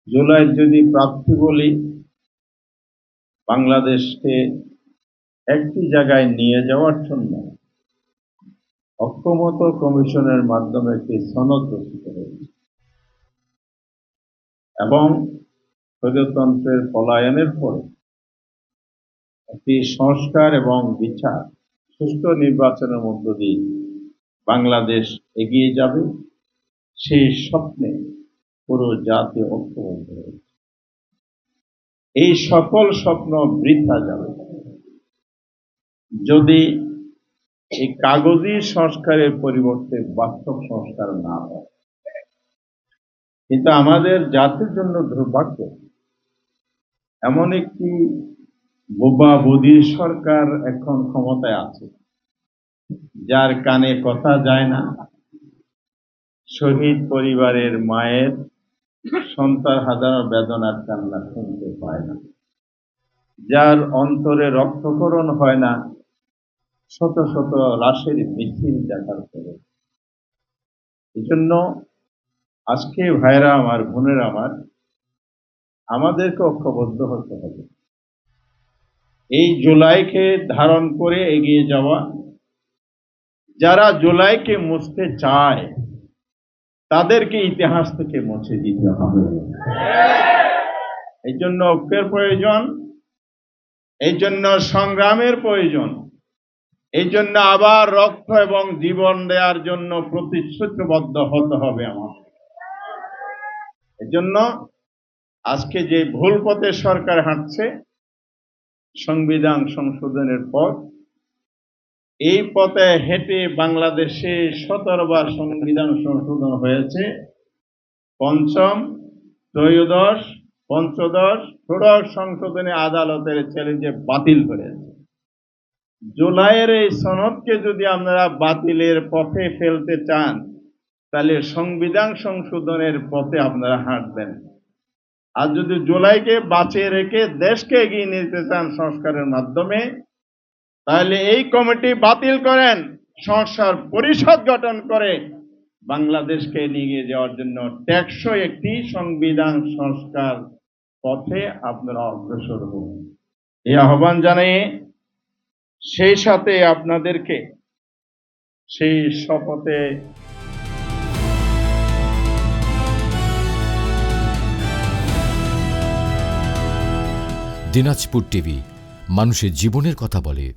জুলাই যদি প্রার্থী বলি, বাংলাদেশকে একটি জায়গায় নিয়ে যাওয়ার জন্য ঐক্যমত্য কমিশনের মাধ্যমে একটি সনদ রচিত হয়েছে এবং স্বৈরতন্ত্রের পলায়নের পরে একটি সংস্কার এবং বিচার সুষ্ঠু নির্বাচনের মধ্য দিয়ে বাংলাদেশ এগিয়ে যাবে, সেই স্বপ্নে পুরো জাতি ঐক্যবদ্ধ হয়েছে। এই সকল স্বপ্ন বৃথা যাবে যদি এই কাগজি সংস্কারের পরিবর্তে বাস্তব সংস্কার না হয়। কিন্তু আমাদের জাতির জন্য দুর্ভাগ্য, এমন একটি বোবা বধির সরকার এখন ক্ষমতায় আছে, যার কানে কথা যায় না, শহীদ পরিবারের মায়ের সন্তান হাজারো বেদনার কান্না শুনতে পায় না, যার অন্তরে রক্তক্ষরণ হয় না শত শত লাশের মিছিল দেখার পরে। এই জন্য আজকে ভাইরা আমার, বোনেরা আমার, আমাদেরকে ঐক্যবদ্ধ হতে হবে। এই জুলাইকে ধারণ করে এগিয়ে যাওয়া, যারা জুলাইকে মুছতে চায় তাদেরকে ইতিহাস থেকে মুছে দিতে হবে। এই জন্য ঐক্যের প্রয়োজন, এই জন্য সংগ্রামের প্রয়োজন, এই জন্য আবার রক্ত এবং জীবন দেওয়ার জন্য প্রতিশ্রুতিবদ্ধ হতে হবে আমাদের। এই জন্য আজকে যে ভুল পথে সরকার হাঁটছে, সংবিধান সংশোধনের পথ, এই পথে হেঁটে বাংলাদেশে 17 বার সংবিধান সংশোধন হয়েছে। পঞ্চম, ত্রয়োদশ, পঞ্চদশ, ষোড়শ সংশোধনী আদালতের চ্যালেঞ্জে বাতিল হয়েছে। জুলাইয়ের এই সনদকে যদি আপনারা বাতিলের পথে ফেলতে চান, তাহলে সংবিধান সংশোধনের পথে আপনারা হাঁটবেন। আর যদি জুলাইকে বাঁচিয়ে রেখে দেশকে এগিয়ে নিতে চান সংস্কারের মাধ্যমে, তাহলে এই কমিটি বাতিল করেন, সংস্কার পরিষদ গঠন করে বাংলাদেশকে নিয়ে যাওয়ার জন্য টেকসই একটি সংবিধান সংস্কার পথে আপনারা অগ্রসর হন। এই আহ্বান জানিয়ে সেই সাথে আপনাদেরকে সেই শপথে দিনাজপুর টিভি, মানুষের জীবনের কথা বলে।